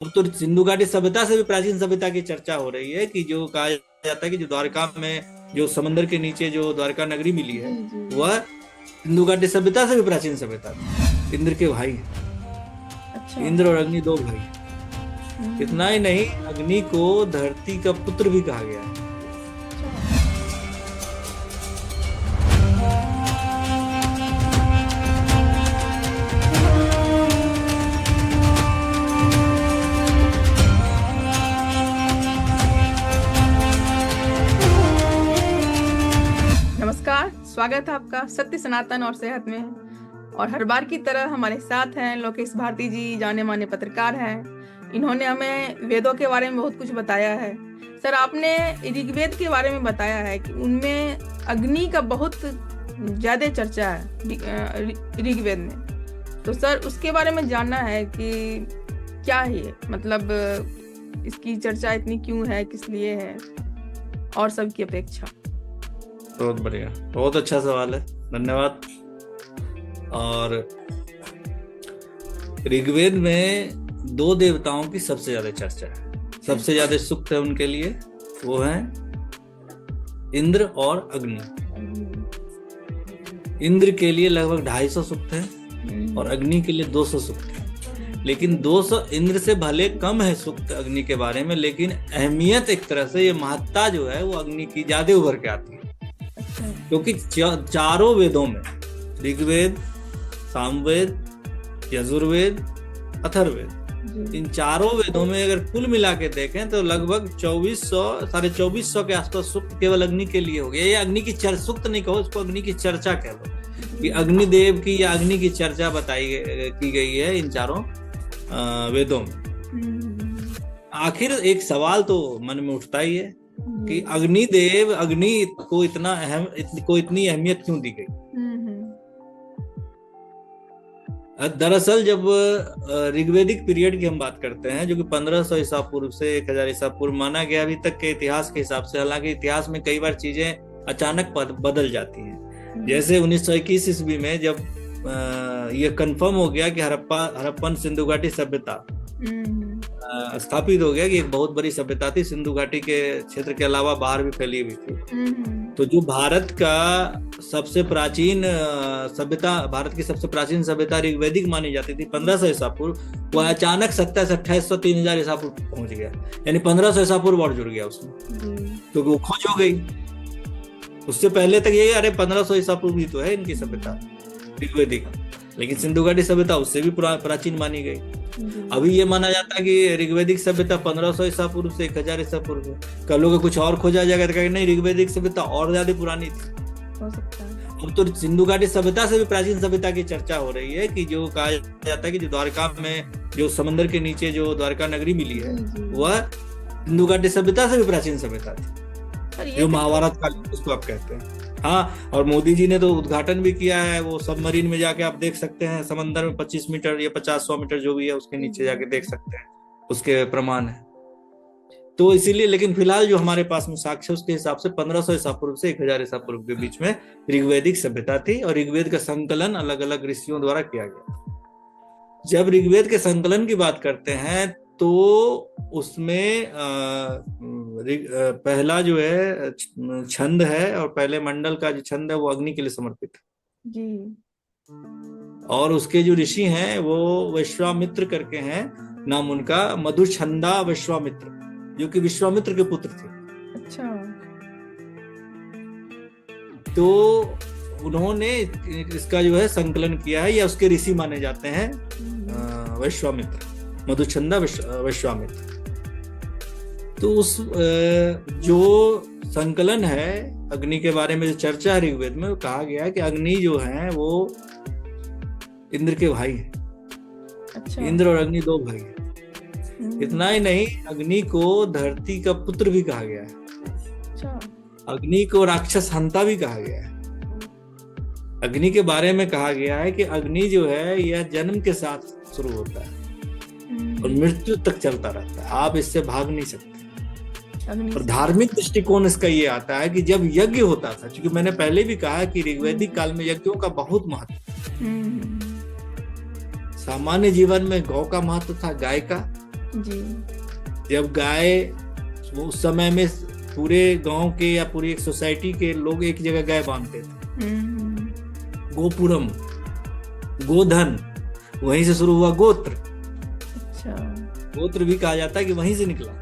अब तो सिंधु घाटी सभ्यता से भी प्राचीन सभ्यता की चर्चा हो रही है कि जो कहा जाता है कि जो द्वारका में जो समंदर के नीचे जो द्वारका नगरी मिली जी है जी। वह सिंधु घाटी सभ्यता से भी प्राचीन सभ्यता थी। इंद्र के भाई हैं। अच्छा। इंद्र और अग्नि दो भाई हैं। हम्म। इतना ही नहीं, अग्नि को धरती का पुत्र भी कहा गया है। अच्छा। नमस्कार, स्वागत है आपका सत्य सनातन और सेहत में। और हर बार की तरह हमारे साथ हैं लोकेश भारती जी, जाने माने पत्रकार हैं। इन्होंने हमें वेदों के बारे में बहुत कुछ बताया है। सर, आपने ऋग्वेद के बारे में बताया है कि उनमें अग्नि का बहुत ज्यादा चर्चा है ऋग्वेद में। तो सर, उसके बारे में जानना है कि क्या है, मतलब इसकी चर्चा इतनी क्यों है, किस लिए है, और सबकी अपेक्षा। बहुत बढ़िया, बहुत अच्छा सवाल है, धन्यवाद। और ऋग्वेद में दो देवताओं की सबसे ज्यादा चर्चा है, सबसे ज्यादा सूक्त है उनके लिए, वो है इंद्र और अग्नि। इंद्र के लिए लगभग 250 सूक्त है और अग्नि के लिए 200 सूक्त है। लेकिन 200 इंद्र से भले कम है सूक्त अग्नि के बारे में, लेकिन अहमियत एक तरह से, ये महत्ता जो है वो अग्नि की ज्यादा उभर के आती है। क्योंकि चारों वेदों में, ऋग्वेद, सामवेद, यजुर्वेद, अथर्ववेद, इन चारों वेदों में अगर कुल मिला के देखें तो लगभग 2400 के आसपास सूक्त केवल अग्नि के लिए हो गया। ये अग्नि की सूक्त नहीं कहो, इसको अग्नि की चर्चा कह लो कि अग्निदेव की या अग्नि की चर्चा की गई है इन चारों वेदों में। आखिर एक सवाल तो मन में उठता ही है कि अग्निदेव, अग्नि को इतनी अहमियत क्यों दी गई। दरअसल जब ऋग्वेदिक पीरियड की हम बात करते हैं, जो कि 1500 ईसा पूर्व से 1000 ईसा पूर्व माना गया अभी तक के इतिहास के हिसाब से, हालांकि इतिहास में कई बार चीजें अचानक बदल जाती हैं। जैसे 1921 ईस्वी में जब ये कंफर्म हो गया कि हड़प्पन सिंधु घाटी सभ्यता स्थापित हो गया कि एक बहुत बड़ी सभ्यता थी, सिंधु घाटी के क्षेत्र के अलावा बाहर भी फैली हुई थी। तो जो भारत की सबसे प्राचीन सभ्यता ऋग्वैदिक मानी जाती थी 1500 ईसा पूर्व, वह अचानक 2700-2800 3000 ईसा पूर्व पहुंच गया। यानी 1500 ईसा पूर्व और जुड़ गया उसमें, क्योंकि वो खोज हो गई। उससे पहले तक ये 1500 ईसा पूर्व ही तो है इनकी सभ्यता ऋग्वैदिक, लेकिन सिंधु घाटी सभ्यता उससे भी प्राचीन मानी गई। अभी ये माना जाता है कि ऋग्वैदिक सभ्यता 1500 ईसा पूर्व से 1000 ईसा पूर्व है। कल लोग कुछ और खोजा जाएगा तो कहेंगे नहीं, ऋग्वैदिक सभ्यता और ज्यादा पुरानी थी। हो सकता है। अब तो सिंधु घाटी सभ्यता से भी प्राचीन सभ्यता की चर्चा हो रही है कि जो कहा जाता है कि जो द्वारका में जो समंदर के नीचे जो द्वारका नगरी मिली है वह सिंधु घाटी सभ्यता से भी प्राचीन सभ्यता थी, जो महाभारत काल उसको आप कहते हैं। हाँ, और मोदी जी ने तो उद्घाटन भी किया है, वो सबमरीन में जाके आप देख सकते हैं, समंदर में 25 मीटर या 50-100 मीटर जो भी है उसके नीचे जाके देख सकते हैं, उसके प्रमाण है। तो इसीलिए, लेकिन फिलहाल जो हमारे पास में साक्ष्य उसके हिसाब से 1500 ईसा पूर्व से 1000 ईसा पूर्व के बीच में ऋग्वैदिक सभ्यता थी, और ऋग्वेद का संकलन अलग अलग ऋषियों द्वारा किया गया। जब ऋग्वेद के संकलन की बात करते हैं तो उसमें पहला जो है छंद है, और पहले मंडल का जो छंद है वो अग्नि के लिए समर्पित है जी। और उसके जो ऋषि हैं वो विश्वामित्र करके हैं नाम उनका, मधुछंदा विश्वामित्र, जो कि विश्वामित्र के पुत्र थे। अच्छा। तो उन्होंने इसका जो है संकलन किया है, या उसके ऋषि माने जाते हैं विश्वामित्र, मधुछंदा विश्वामित्र। तो उस जो संकलन है अग्नि के बारे में, जो चर्चा है ऋग्वेद में, कहा गया है कि अग्नि जो है वो इंद्र के भाई है। अच्छा। इंद्र और अग्नि दो भाई है। इतना ही नहीं, अग्नि को धरती का पुत्र भी कहा गया है। अच्छा। अग्नि को राक्षस हंता भी कहा गया है। अग्नि के बारे में कहा गया है कि अग्नि जो है यह जन्म के साथ शुरू होता है और मृत्यु तक चलता रहता है, आप इससे भाग नहीं सकते। और धार्मिक दृष्टिकोण इसका ये आता है कि जब यज्ञ होता था, क्योंकि मैंने पहले भी कहा कि ऋग्वैदिक काल में यज्ञों का बहुत महत्व, सामान्य जीवन में गौ का महत्व था, गाय का, जी। जब गाय, वो उस समय में पूरे गांव के या पूरी एक सोसाइटी के लोग एक जगह गाय बांधते थे। गोपुरम, गोधन, वहीं से शुरू हुआ गोत्र। अच्छा। गोत्र भी कहा जाता है कि वहीं से निकला।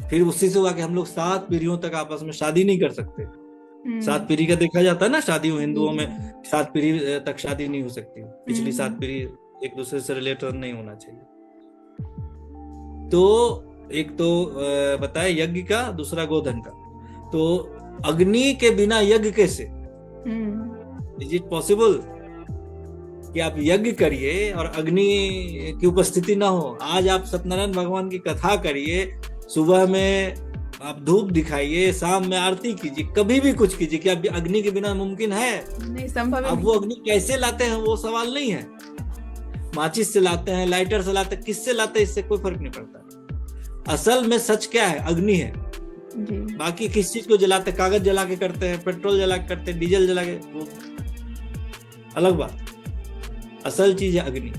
फिर उसी से हुआ कि हम लोग 7 पीढ़ियों तक आपस में शादी नहीं कर सकते। 7 पीढ़ी का देखा जाता है ना, शादी हिंदुओं में 7 पीढ़ी तक शादी नहीं हो सकती, पिछली 7 पीढ़ी एक दूसरे से रिलेटेड नहीं होना चाहिए। तो एक तो बताया यज्ञ का, दूसरा गोधन का। तो अग्नि के बिना यज्ञ कैसे? इज इट पॉसिबल कि आप यज्ञ करिए और अग्नि की उपस्थिति ना हो? आज आप सत्यनारायण भगवान की कथा करिए, सुबह में आप धूप दिखाइए, शाम में आरती कीजिए, कभी भी कुछ कीजिए, क्या अग्नि के बिना मुमकिन है? नहीं, संभव है। अब वो अग्नि कैसे लाते हैं वो सवाल नहीं है। माचिस से लाते हैं, लाइटर से लाते हैं, किससे लाते हैं, इससे कोई फर्क नहीं पड़ता। असल में सच क्या है? अग्नि है। जी। बाकी किस चीज को जलाते हैं? कागज जला के करते हैं, पेट्रोल जला के करते हैं, डीजल जला के, वो अलग बात। असल चीज है अग्नि।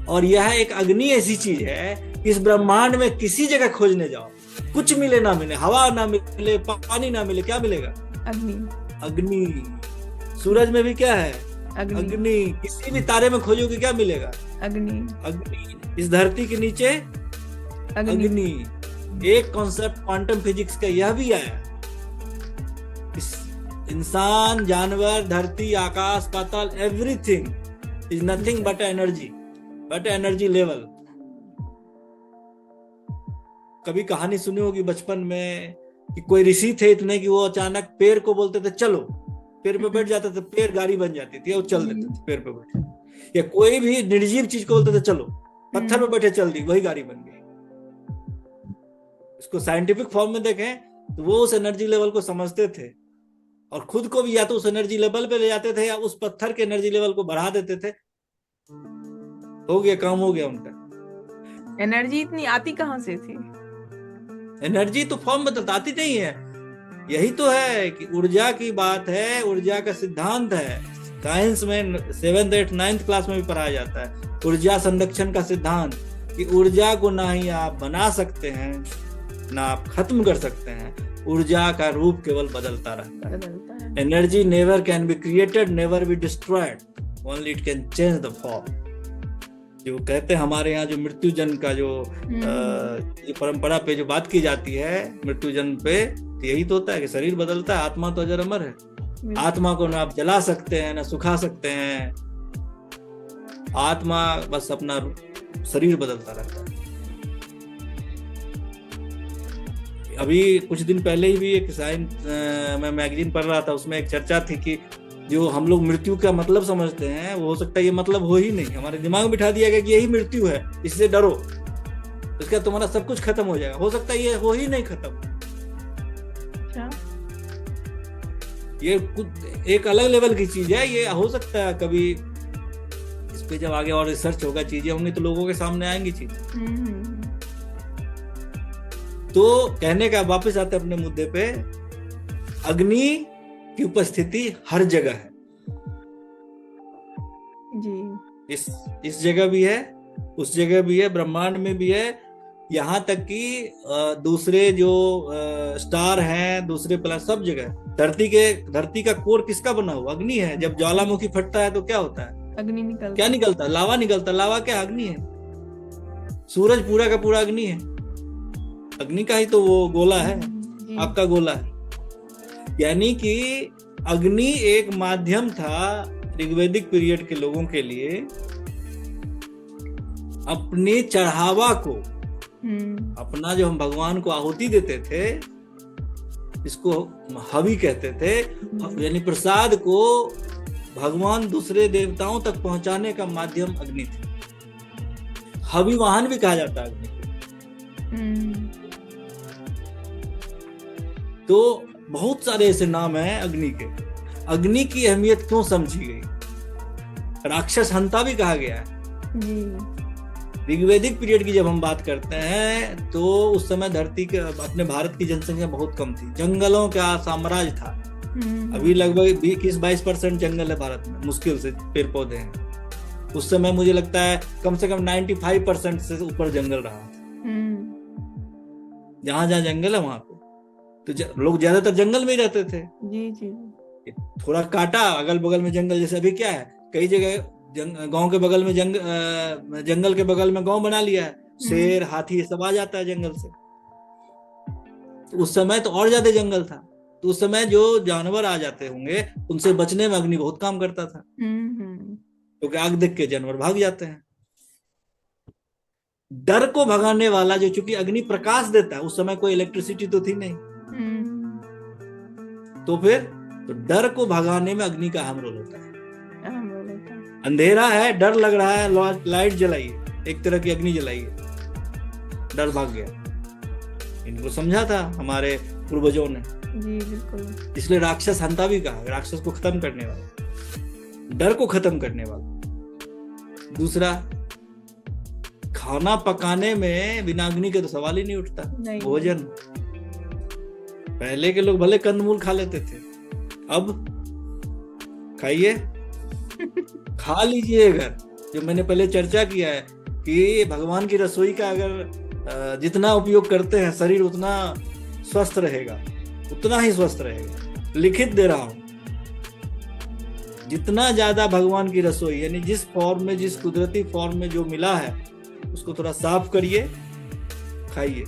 और यह एक अग्नि ऐसी चीज है, इस ब्रह्मांड में किसी जगह खोजने जाओ, कुछ मिले ना मिले, हवा ना मिले, पानी ना मिले, क्या मिलेगा? अग्नि। अग्नि। सूरज में भी क्या है? अग्नि। किसी भी तारे में खोजोगे क्या मिलेगा? अग्नि। इस धरती के नीचे अग्नि। एक कॉन्सेप्ट क्वांटम फिजिक्स का यह भी आया। इस इंसान, जानवर, धरती, आकाश, पाताल, everything is nothing but energy level. कभी कहानी सुनी होगी बचपन में कि कोई ऋषि थे इतने कि वो अचानक पेड़ को बोलते थे चलो, पेड़ पे बैठ जाते थे, पेड़ गाड़ी बन जाती थी, वो चल देते थे पेड़ पे बैठे। या कोई भी निर्जीव चीज को बोलते थे चलो, पत्थर पे बैठे चल दी, वही गाड़ी बन गई। इसको साइंटिफिक फॉर्म में देखें तो वो उस एनर्जी लेवल को समझते थे और खुद को भी या तो उस एनर्जी लेवल पे ले जाते थे या उस पत्थर के एनर्जी लेवल को बढ़ा देते थे। हो गया, काम हो गया उनका। एनर्जी इतनी आती कहां से थी? एनर्जी तो फॉर्म बताती नहीं है। यही तो है कि ऊर्जा की बात है, ऊर्जा का सिद्धांत है। साइंस में 7th 8th 9th क्लास में भी पढ़ाया जाता है ऊर्जा संरक्षण का सिद्धांत, कि ऊर्जा को ना ही आप बना सकते हैं ना आप खत्म कर सकते हैं, ऊर्जा का रूप केवल बदलता रहता है। Energy never can be created, never be destroyed, only it can change the form. जो कहते हैं हमारे यहाँ जो मृत्यु जन्म का जो परंपरा पे जो बात की जाती है मृत्यु जन्म पे, तो यही तो होता है कि शरीर बदलता है, आत्मा तो अजर अमर है। आत्मा को ना आप जला सकते हैं ना सुखा सकते हैं, आत्मा बस अपना शरीर बदलता रहता है। अभी कुछ दिन पहले ही भी एक साइंस मैं मैगजीन पढ़ रहा था, उसमें एक चर्चा थी कि जो हम लोग मृत्यु का मतलब समझते हैं वो हो सकता है ये मतलब हो ही नहीं, हमारे दिमाग में बिठा दिया गया कि यही मृत्यु है, इससे डरो, इसका तुम्हारा सब कुछ खत्म हो जाएगा। हो सकता है ये हो ही नहीं खत्म। क्या? ये कुछ एक अलग लेवल की चीज है। ये हो सकता है कभी इस पे जब आगे और रिसर्च होगा, चीजें होंगी तो लोगों के सामने आएंगी चीजें। तो कहने का वापस आते अपने मुद्दे पे, अग्नि की उपस्थिति हर जगह है जी। इस जगह भी है, उस जगह भी है, ब्रह्मांड में भी है। यहाँ तक कि दूसरे जो स्टार हैं, दूसरे प्लस सब जगह। धरती का कोर किसका बना हुआ? अग्नि है। जब ज्वालामुखी फटता है तो क्या होता है? अग्नि निकलता। क्या निकलता है? लावा निकलता है। लावा क्या? अग्नि है। सूरज पूरा का पूरा अग्नि है। अग्नि का ही तो वो गोला है, आपका गोला है। यानी कि अग्नि एक माध्यम था ऋग्वैदिक पीरियड के लोगों के लिए अपने चढ़ावा को, अपना जो हम भगवान को आहुति देते थे, इसको हवि कहते थे, यानी प्रसाद को भगवान दूसरे देवताओं तक पहुंचाने का माध्यम अग्नि थी। हवि वाहन भी कहा जाता है अग्नि को। तो बहुत सारे ऐसे नाम हैं अग्नि के। अग्नि की अहमियत क्यों समझी गई? राक्षस हंता भी कहा गया है। ऋग्वैदिक पीरियड की जब हम बात करते हैं तो उस समय धरती के, अपने भारत की जनसंख्या बहुत कम थी, जंगलों का साम्राज्य था। अभी लगभग 21-22% जंगल है भारत में, मुश्किल से पेड़ पौधे हैं। उस समय मुझे लगता है कम से कम 95% से ऊपर जंगल रहा। जहां जहां जंगल है वहां पे तो लोग ज्यादातर जंगल में ही रहते थे। जी जी। थोड़ा काटा, अगल बगल में जंगल, जैसे अभी क्या है कई जगह गांव के बगल में जंगल के बगल में गांव बना लिया है, शेर हाथी ये सब आ जाता है जंगल से। तो उस समय तो और ज्यादा जंगल था, तो उस समय जो जानवर आ जाते होंगे उनसे बचने में अग्नि बहुत काम करता था, क्योंकि आग देख के जानवर भाग जाते हैं। डर को भगाने वाला जो, चूंकि अग्नि प्रकाश देता है, उस समय कोई इलेक्ट्रिसिटी तो थी नहीं, तो फिर तो डर को भगाने में अग्नि का अहम रोल होता है। अंधेरा है, डर लग रहा है, लाइट जलाइए, एक तरह की अग्नि जलाइए, डर भाग गया। इनको समझा था हमारे पूर्वजों ने। जी बिल्कुल। इसलिए राक्षस हंता भी कहा, राक्षस को खत्म करने वाला, डर को खत्म करने वाला। दूसरा, खाना पकाने में बिना अग्नि के तो सवाल ही नहीं उठता। भोजन, पहले के लोग भले कंदमूल खा लेते थे, अब खाइए खा लीजिए। अगर जो मैंने पहले चर्चा किया है कि भगवान की रसोई का अगर जितना उपयोग करते हैं, शरीर उतना स्वस्थ रहेगा, उतना ही स्वस्थ रहेगा। लिखित दे रहा हूं, जितना ज्यादा भगवान की रसोई, यानी जिस फॉर्म में, जिस कुदरती फॉर्म में जो मिला है, उसको थोड़ा साफ करिए, खाइए,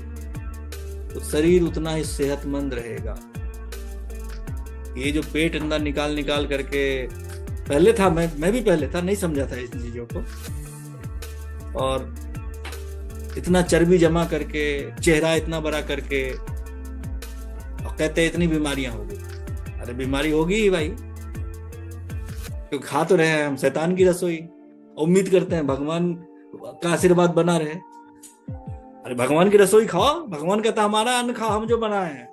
तो शरीर उतना ही सेहतमंद रहेगा। ये जो पेट अंदर निकाल निकाल करके, पहले था, मैं भी पहले था, नहीं समझा था इन चीजों को, और इतना चर्बी जमा करके, चेहरा इतना बड़ा करके, और कहते हैं इतनी बीमारियां होगी। अरे बीमारी होगी ही भाई, क्योंकि खा तो रहे हैं हम शैतान की रसोई, उम्मीद करते हैं भगवान का आशीर्वाद बना रहे। अरे भगवान की रसोई खाओ, भगवान कहता हमारा अन्न खाओ, हम जो बनाए हैं।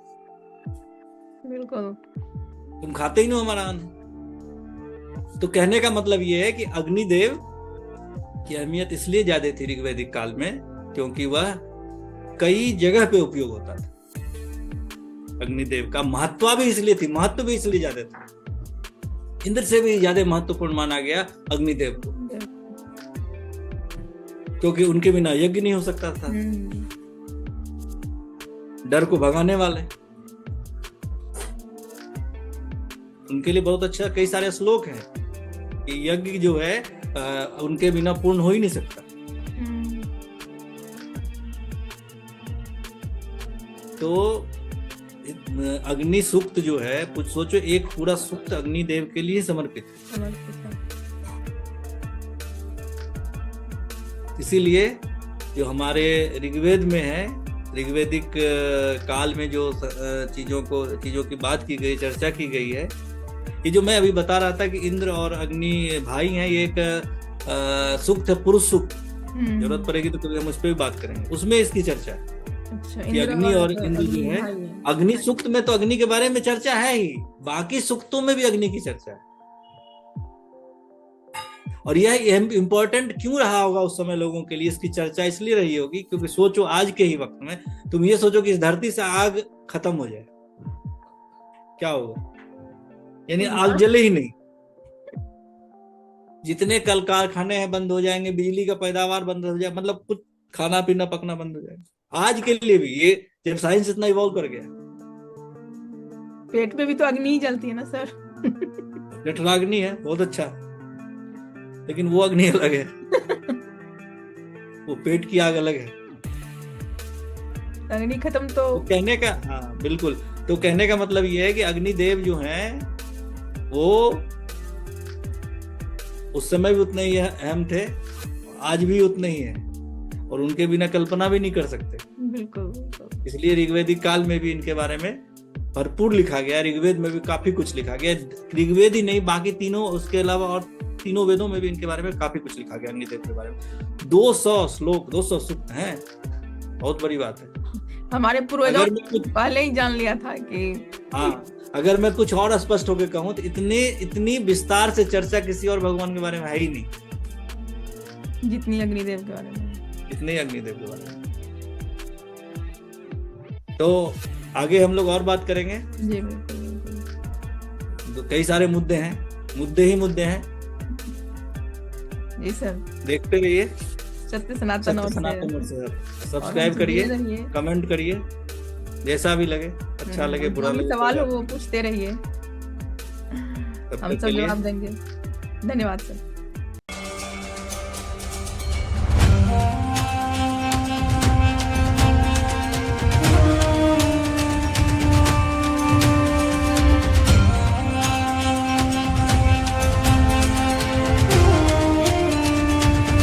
बिल्कुल। तुम खाते ही नहीं हमारा अन्न। तो कहने का मतलब ये है कि अग्निदेव की अहमियत इसलिए ज्यादा थी ऋग्वैदिक काल में, क्योंकि वह कई जगह पे उपयोग होता था। अग्निदेव का महत्व भी इसलिए ज्यादा था, इंद्र से भी ज्यादा महत्वपूर्ण माना गया अग्निदेव को, क्योंकि उनके बिना यज्ञ नहीं हो सकता था। डर को भगाने वाले, उनके लिए बहुत अच्छा कई सारे श्लोक हैं कि यज्ञ जो है उनके बिना पूर्ण हो ही नहीं सकता। तो अग्नि सूक्त जो है, कुछ सोचो, एक पूरा सूक्त अग्निदेव के लिए समर्पित है। इसीलिए जो हमारे ऋग्वेद में है, ऋग्वेदिक काल में जो चीजों की बात की गई, चर्चा की गई है, ये जो मैं अभी बता रहा था कि इंद्र और अग्नि भाई हैं, ये एक सूक्त है, पुरुष सूक्त। जरूरत पड़ेगी तो कभी हम उस पर भी बात करेंगे, उसमें इसकी चर्चा है। अच्छा, कि अग्नि और इंद्र जो है, अग्नि सूक्त में तो अग्नि के बारे में चर्चा है ही, बाकी सूक्तों में भी अग्नि की चर्चा है। और यह इंपॉर्टेंट क्यों रहा होगा उस समय लोगों के लिए, इसकी चर्चा इसलिए रही होगी क्योंकि सोचो आज के ही वक्त में तुम ये सोचो कि इस धरती से आग खत्म हो जाए, क्या होगा? यानी आग जले ही नहीं, जितने कल कारखाने हैं बंद हो जाएंगे, बिजली का पैदावार बंद हो जाए, मतलब कुछ खाना पीना पकना बंद हो जाएगा। आज के लिए भी ये जब साइंस इतना इवॉल्व कर गया, पेट में भी तो अग्नि ही जलती है ना सर। जठराग्नि है, बहुत अच्छा, लेकिन वो अग्नि अलग है। वो पेट की आग अलग है। अग्नि खत्म तो कहने का, हाँ बिल्कुल, तो कहने का मतलब ये है कि अग्निदेव जो हैं वो उस समय भी उतने ही अहम थे, आज भी उतने ही हैं, और उनके बिना कल्पना भी नहीं कर सकते। बिल्कुल। इसलिए ऋग्वेदिक काल में भी इनके बारे में भरपूर लिखा गया, ऋग्वेद में भी काफी कुछ लिखा गया। ऋग्वेद ही नहीं, बाकी तीनों, उसके अलावा और तीनों वेदों में भी इनके बारे में काफी कुछ लिखा गया अग्निदेव के बारे में। 200 श्लोक, 200 सूक्त हैं, बहुत बड़ी बात है। हमारे पूर्वजों पहले ही जान लिया था कि, हाँ, अगर मैं कुछ और स्पष्ट होकर कहूं तो इतनी विस्तार से चर्चा किसी और भगवान के बारे में है ही नहीं, जितनी अग्निदेव के बारे में, इतने अग्निदेव के बारे में। तो आगे हम लोग और बात करेंगे। जी बिल्कुल। तो कई सारे मुद्दे हैं, मुद्दे ही मुद्दे हैं। जी सर, देखते रहिए सत्य सनातन और सनातन और सेहत। सेहत। सब्सक्राइब करिए, रहिए, कमेंट करिए, जैसा भी लगे, अच्छा लगे बुरा जो भी लगे, सवाल हो वो पूछते रहिए, तब हम तक सब के लिए जवाब देंगे। धन्यवाद सर।